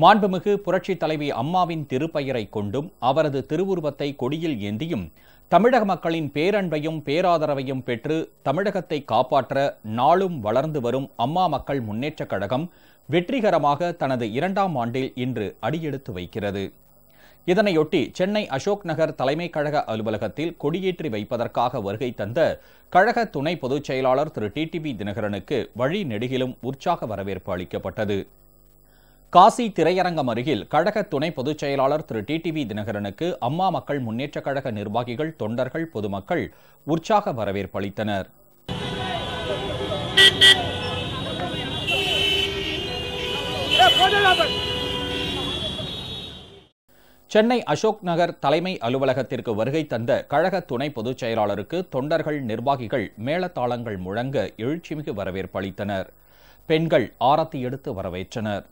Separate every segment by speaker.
Speaker 1: மாண்புமிகு புரட்சித் தலைவி அம்மாவின் திருப்பெயரை கொண்டும் அவரது திருவுருவத்தை கொடியில் ஏந்தியும் தமிழக மக்களின் பேரன்பையும் பேராதரவையும் பெற்று தமிழகத்தை காப்பாற்ற நாளும் வளர்ந்து வரும் அம்மா மக்கள் முன்னேற்றக் கழகம் வெற்றிகரமாக தனது 2ஆம் ஆண்டில் இன்று அடியெடுத்து வைக்கிறது. இதனையொட்டி சென்னை அசோக் நகர் தலைமைக் கழக அலுவலகத்தில் கொடியேற்றி வைப்பதற்காக வருகை தந்த கழக துணை பொதுச் செயலாளர் திரு டிடிவி தினகரனுக்கு வழி நெடுகிலும் உற்சாக வரவேற்பு அளிக்கப்பட்டது. காசி திரையரங்கம் அருகில் கழக துணை பொதுச் செயலாளர் திரு டிடிவி தினகரனுக்கு அம்மா மக்கள் முன்னேற்றக் கழக நிர்வாகிகள், தொண்டர்கள், பொதுமக்கள் உற்சாக வரவேற்பு அளித்தனர். சென்னை அசோக் நகர் தலைமை அலுவலகத்திற்கு வருகை தந்த கழக துணை பொதுச் செயலாளருக்கு தொண்டர்கள், நிர்வாகிகள் மேளதாளங்கள் முழங்க எழுச்சிமிகு வரவேற்பு அளித்தனர். பெண்கள் ஆரத்தி எடுத்து வரவேற்றனர்.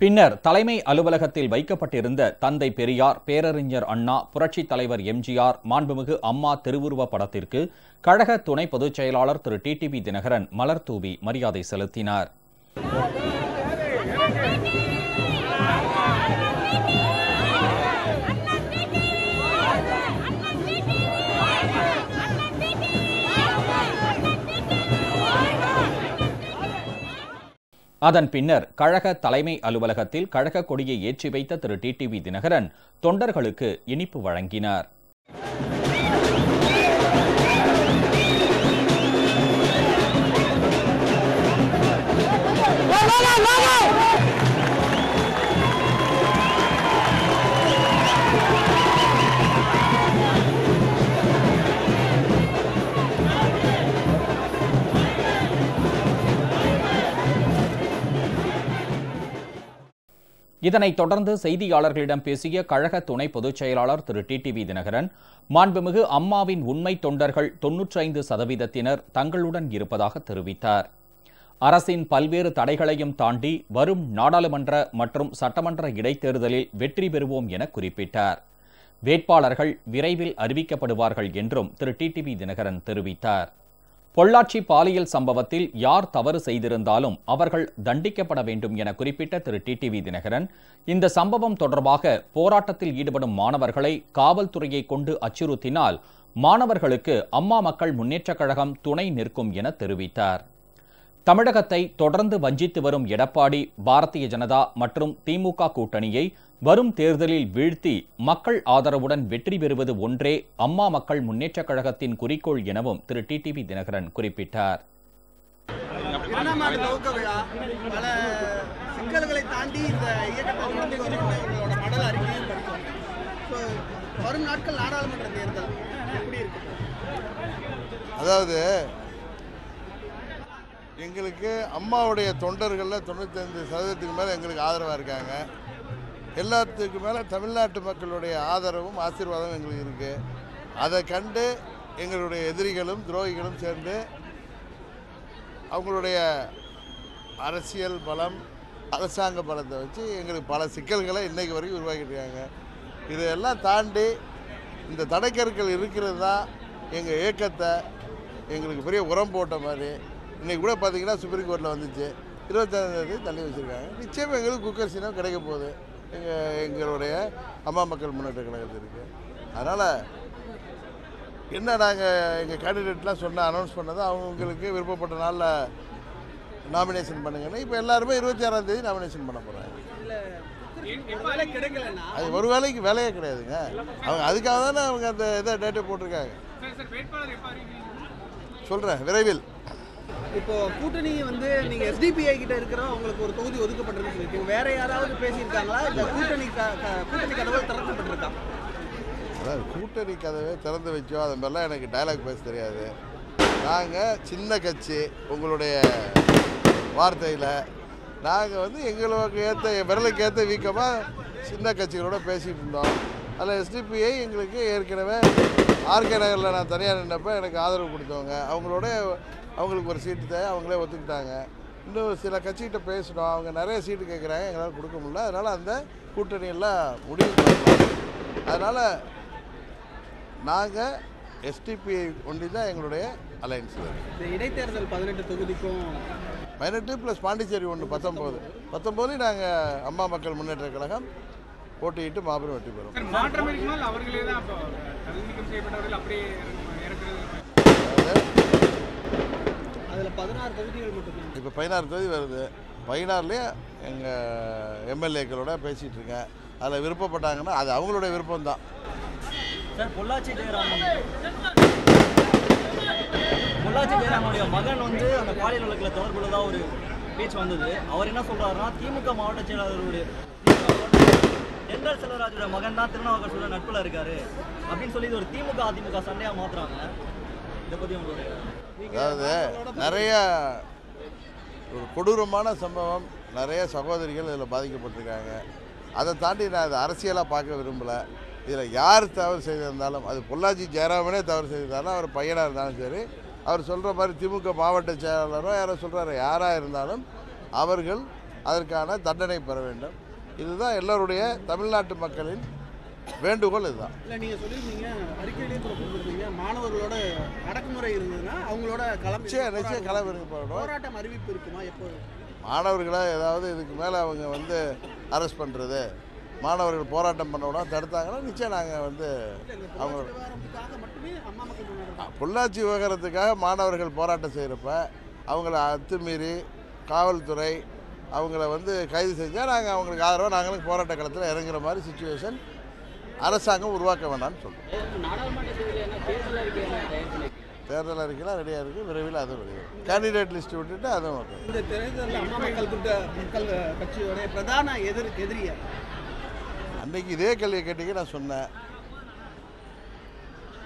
Speaker 1: பின்னர் தலைமை அலுவலகத்தில் வைக்கப்பட்டிருந்த தந்தை பெரியார், பேரறிஞர் அண்ணா, புரட்சித் தலைவர் எம்ஜிஆர், மாண்புமிகு அம்மா திருவுருவ படத்திற்கு கழக துணை பொதுச் செயலாளர் திரு டிடிவி தினகரன் மலர் தூவி மரியாதை செலுத்தினார். அதன் பின்னர் கழக தலைமை அலுவலகத்தில் கழக கொடியை ஏற்றி வைத்த திரு டிடிவி தினகரன் தொண்டர்களுக்கு இனிப்பு வழங்கினார். இதனைத் தொடர்ந்து செய்தியாளர்களிடம் பேசிய கழக துணை பொதுச் செயலாளர் திரு டிடிவி தினகரன், மாண்புமிகு அம்மாவின் உண்மை தொண்டர்கள் 95% தங்களுடன் இருப்பதாக தெரிவித்தார். அரசின் பல்வேறு தடைகளையும் தாண்டி வரும் நாடாளுமன்ற மற்றும் சட்டமன்ற இடைத்தேர்தலில் வெற்றி பெறுவோம் என குறிப்பிட்டார். வேட்பாளர்கள் விரைவில் அறிவிக்கப்படுவார்கள் என்றும் திரு டிடிவி தினகரன் தெரிவித்தார். பொள்ளாச்சி பாலியல் சம்பவத்தில் யார் தவறு செய்திருந்தாலும் அவர்கள் தண்டிக்கப்பட வேண்டும் என குறிப்பிட்ட திரு டிடிவி தினகரன், இந்த சம்பவம் தொடர்பாக போராட்டத்தில் ஈடுபடும் மாணவர்களை காவல்துறையை கொண்டு அச்சுறுத்தினால் மாணவர்களுக்கு அம்மா மக்கள் முன்னேற்றக் கழகம் துணை நிற்கும் என தெரிவித்தார். தமிழகத்தை தொடர்ந்து வஞ்சித்து வரும் எடப்பாடி, பாரதிய ஜனதா மற்றும் திமுக கூட்டணியை வரும் தேர்தலில் வீழ்த்தி மக்கள் ஆதரவுடன் வெற்றி பெறுவது ஒன்றே அம்மா மக்கள் முன்னேற்றக் கழகத்தின் குறிக்கோள் எனவும் திரு டிடிவி தினகரன் குறிப்பிட்டார்.
Speaker 2: அதாவது எங்களுக்கு அம்மாவுடைய தொண்டர்களில் 95% மேலே எங்களுக்கு ஆதரவாக இருக்காங்க. எல்லாத்துக்கு மேலே தமிழ்நாட்டு மக்களுடைய ஆதரவும் ஆசீர்வாதமும் எங்களுக்கு இருக்குது. அதை கண்டு எங்களுடைய எதிரிகளும் துரோகிகளும் சேர்ந்து அவங்களுடைய அரசியல் பலம், அரசாங்க பலத்தை வச்சு எங்களுக்கு பல சிக்கல்களை இன்றைக்கு வரைக்கும் உருவாக்கிட்டு இருக்காங்க. இதையெல்லாம் தாண்டி இந்த தடைக்கற்கள் இருக்கிறது தான் எங்கள் இயக்கத்தை எங்களுக்கு பெரிய உரம் போட்ட மாதிரி. இன்றைக்கி கூட பார்த்திங்கன்னா சுப்ரீம் கோர்ட்டில் வந்துச்சு, 25ஆம் தள்ளி வச்சுருக்காங்க. நிச்சயமாக எங்களுக்கு குக்கர் சின்னம் கிடைக்க போகுது எங்களுடைய அம்மா மக்கள் முன்னேற்ற கழகத்திற்கு. அதனால் என்ன நாங்கள் எங்கள் கேண்டிடேட்லாம் அனௌன்ஸ் பண்ணதை அவங்களுக்கு விருப்பப்பட்ட நாளில் நாமினேஷன் பண்ணுங்கன்னா இப்போ எல்லாருமே 26ஆம் தேதி நாமினேஷன் பண்ண போகிறாங்க. அது ஒரு வேலைக்கு வேலையே கிடையாதுங்க. அவங்க அதுக்காக தானே அவங்க அந்த இதை டேட்டை போட்டிருக்காங்க. சொல்கிறேன் விரைவில்.
Speaker 3: இப்போ கூட்டணி நீங்க எஸ்டிபிஐ கிட்ட இருக்கிறோம், உங்களுக்கு ஒரு தொகுதி ஒதுக்கப்பட்டிருக்கு சொல்லிட்டு வேற யாராவது பேசியிருக்காங்களா? இல்லை கூட்டணி கதவை திறக்கப்பட்டிருக்கா?
Speaker 2: அதாவது கூட்டணி கதவை திறந்து வச்சோம் அது மாதிரிலாம் எனக்கு டைலாக் பேச தெரியாது. நாங்கள் சின்ன கட்சி, உங்களுடைய வார்த்தையில் நாங்கள் எங்களுக்கு ஏற்ற விரலுக்கு ஏற்ற வீக்கமாக சின்ன கட்சிகளோட பேசிகிட்டு இருந்தோம். அதில் எஸ்டிபிஐ எங்களுக்கு ஏற்கனவே ஆர்கே நகரில் நான் தனியாக நின்றப்போ எனக்கு ஆதரவு கொடுத்தவங்க அவங்களுக்கு ஒரு சீட்டு தேவை, அவங்களே ஒத்துக்கிட்டாங்க. இன்னும் சில கட்சிகிட்ட பேசணும், அவங்க நிறைய சீட்டு கேட்குறாங்க, எங்களால் கொடுக்க முடியல. அதனால் அந்த கூட்டணியெல்லாம் முடிவு பண்ணோம். அதனால் நாங்கள் எஸ்டிபிஐ ஒண்டி தான் எங்களுடைய அலையன்ஸ்.
Speaker 3: இந்த இடைத்தேர்தல் 18 தொகுதிக்கும்
Speaker 2: 18 + பாண்டிச்சேரி 1 19 நாங்கள் அம்மா மக்கள் முன்னேற்ற கழகம் போட்டியிட்டு மாபெரும் வெற்றி பெறும்.
Speaker 4: மாற்றம் இருக்குமா அவர்களே தான் நீக்கம் செய்யப்பட்டவர்கள் அப்படியே
Speaker 3: அதில் 16 தொகுதிகள் மட்டும்தான்.
Speaker 2: இப்போ 16 தொகுதி வருது. 16லேயே எங்கள் எம்எல்ஏக்களோட பேசிகிட்டு இருக்கேன். அதில் விருப்பப்பட்டாங்கன்னா அது அவங்களுடைய விருப்பம்தான்.
Speaker 5: சார், பொள்ளாச்சி ஜெயராமனுடைய மகன் வந்து அந்த பாலியல் வழக்கில் தொடர்புள்ளதாக ஒரு பேச்சு வந்தது. அவர் என்ன சொல்கிறாருன்னா, திமுக மாவட்ட செயலாளருடைய தென்றல் செல்வராஜோட மகன் தான் திருநாவுக்கரசோட நட்பில் இருக்காரு அப்படின்னு சொல்லி இது ஒரு திமுக அதிமுக சண்டையாக மாற்றுறாங்க. இதை பற்றி உங்களுடைய
Speaker 2: அதாவது நிறைய ஒரு கொடூரமான சம்பவம், நிறைய சகோதரிகள் இதில் பாதிக்கப்பட்டிருக்காங்க. அதை தாண்டி நான் அதை அரசியலாக பார்க்க விரும்பலை. இதில் யார் தவறு செய்திருந்தாலும், அது பொள்ளாச்சி ஜெயராமனே தவறு செய்திருந்தாலும், அவர் பையனாக இருந்தாலும் சரி, அவர் சொல்கிற மாதிரி திமுக மாவட்ட செயலாளரோ யாரோ சொல்கிறாரு, யாராக இருந்தாலும் அவர்கள் அதற்கான தண்டனை பெற வேண்டும். இதுதான் எல்லோருடைய தமிழ்நாட்டு மக்களின் வேண்டுகோள். இதுதான்.
Speaker 3: இல்லை, நீங்கள் சொல்லியிருந்தீங்க, அறிக்கையிலேயே கொடுத்துருந்தீங்க, மாணவர்களோட அடக்குமுறை இருந்ததுன்னா அவங்களோட
Speaker 2: நிச்சயம் களம்
Speaker 3: போராட்டம் அறிவிப்பு இருக்குமா? எப்போ
Speaker 2: மாணவர்களை ஏதாவது இதுக்கு மேலே அவங்க வந்து அரெஸ்ட் பண்ணுறது, மாணவர்கள் போராட்டம் பண்ணோம்னா தடுத்தாங்கன்னா நிச்சயம் நாங்கள் வந்து அவங்க பொள்ளாச்சி விவகாரத்துக்காக மாணவர்கள் போராட்டம் செய்கிறப்ப அவங்கள அத்துமீறி காவல்துறை அவங்கள வந்து கைது செஞ்சால் நாங்கள் அவங்களுக்கு ஆதரவாக நாங்களும் போராட்ட களத்தில் இறங்குற மாதிரி சிச்சுவேஷன் அரசாங்கம் உருவாக்க வேண்டாம்னு சொல்கிறோம். தேர்தல் அறிக்கைலாம் ரெடியாக இருக்குது. விரைவில் அதுவும் ரெடியாக கேண்டிடேட் லிஸ்ட் விட்டுட்டு அதுவும்
Speaker 3: இந்த தேர்தலில் அம்மா மக்கள் கட்சியோடைய பிரதான எதிரியா
Speaker 2: அன்றைக்கி இதே கேள்வியை கேட்டீங்க. நான் சொன்னேன்,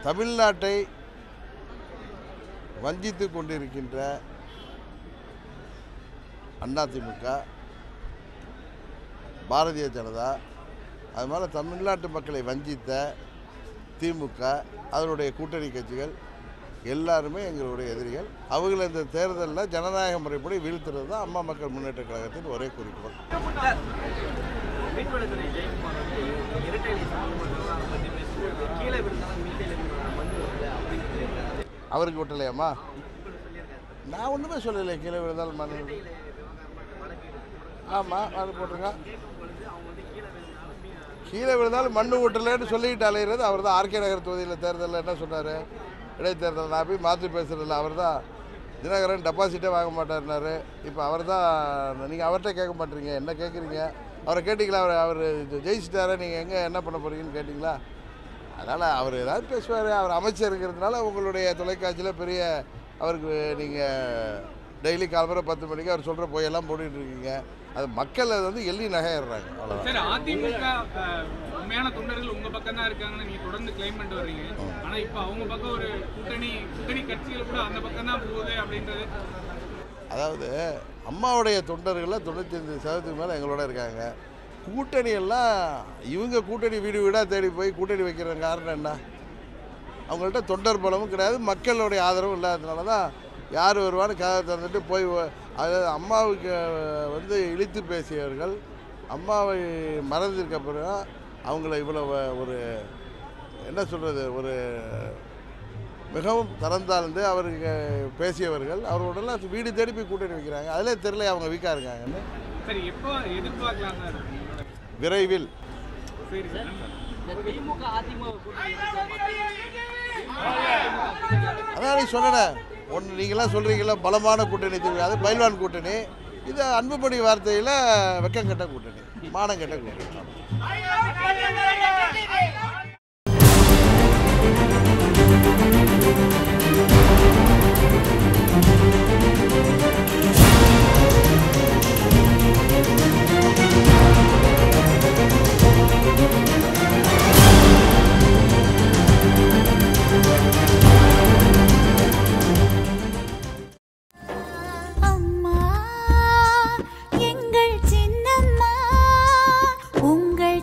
Speaker 2: தமிழ்நாட்டை வஞ்சித்து கொண்டிருக்கின்ற அதிமுக, பாரதிய ஜனதா, அது மாதிரி தமிழ்நாட்டு மக்களை வஞ்சித்த திமுக, அதனுடைய கூட்டணி கட்சிகள் எல்லாருமே எங்களுடைய எதிரிகள். அவங்களை இந்த தேர்தலில் ஜனநாயக முறைப்படி வீழ்த்துறது தான் அம்மா மக்கள் முன்னேற்ற கழகத்தின் ஒரே குறிக்கோள். அவருக்கு விட்டலையாம்மா? நான் ஒன்றுமே சொல்லலை. கீழே விழுந்தாலும் மண். ஆமாம், அது போட்டிருங்க. கீழே விழுந்தாலும் மண்ணு விட்டலைன்னு சொல்லிக்கிட்டு அலைகிறது அவர் தான். ஆர்கே நகர் தொகுதியில் தேர்தலில் என்ன சொன்னார்? இடைத்தேர்தல் நான் போய் மாற்றி பேசுகிறதில்ல. அவர் தான் தினகரன் டெபாசிட்டே வாங்க மாட்டார்னாரு. இப்போ அவர் தான். நீங்கள் அவர்கிட்ட கேட்க மாட்டீங்க, என்ன கேட்குறீங்க? அவரை கேட்டிங்களா? அவர் ஜெயிச்சிட்டாரா, நீங்கள் எங்கே என்ன பண்ண போகிறீங்கன்னு கேட்டிங்களா? அதனால் அவர் ஏதாவது பேசுவார். அவர் அமைச்சருங்கிறதுனால உங்களுடைய தொலைக்காட்சியில் பெரிய அவருக்கு நீங்கள் டெய்லி காலம்பரை 10 மணிக்கு அவர் சொல்கிற போயெல்லாம் போட்டுட்டு இருக்கீங்க. அது மக்கள் அது வந்து எள்ளி நகையிடுறாங்க. அவ்வளோதான்.
Speaker 4: அதிமுக உண்மையான தொண்டர்கள் உங்கள் பக்கம் தான் இருக்காங்கன்னு நீங்கள் தொடர்ந்து கிளைம் பண்ணிட்டு வர்றீங்க. ஆனால் இப்போ அவங்க பக்கம் ஒரு கூட்டணி கட்சிகள் கூட அந்த பக்கம் தான் போகுது அப்படின்றது.
Speaker 2: அதாவது அம்மாவுடைய தொண்டர்களில் 95% மேலே எங்களோட இருக்காங்க. கூட்டணியெல்லாம் இவங்க கூட்டணி வீடு வீடாக தேடி போய் கூட்டணி வைக்கிற காரணம் என்ன? அவங்கள்ட்ட தொண்டர் பலமும் கிடையாது, மக்களுடைய ஆதரவும் இல்லாததுனால தான் யார் வருவான்னு கதை தந்துட்டு போய். அதாவது அம்மாவுக்கு வந்து இழித்து பேசியவர்கள் அம்மாவை மறந்ததுக்கு அப்புறம் அவங்கள இவ்வளோ ஒரு என்ன சொல்கிறது, ஒரு மிகவும் தரந்தாழ்ந்து அவருக்கு பேசியவர்கள் அவரோடலாம் வீடு தேடி போய் கூட்டணி வைக்கிறாங்க. அதிலே தெரியல அவங்க வீக்காக இருக்காங்கன்னு.
Speaker 4: சரி, எப்போ எதிர்பார்க்கலாம்?
Speaker 2: விரைவில். அதான் நீ சொன்னேன் ஒன்று, நீங்களாம் சொல்கிறீங்களா பலமான கூட்டணி தெரியும், அது பயில்வான் கூட்டணி. இது அன்புமணி வார்த்தையில் வெக்கம் கெட்ட கூட்டணி, மானம் கெட்ட கூட்டணி.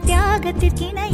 Speaker 6: தியாகத்திற்கிணை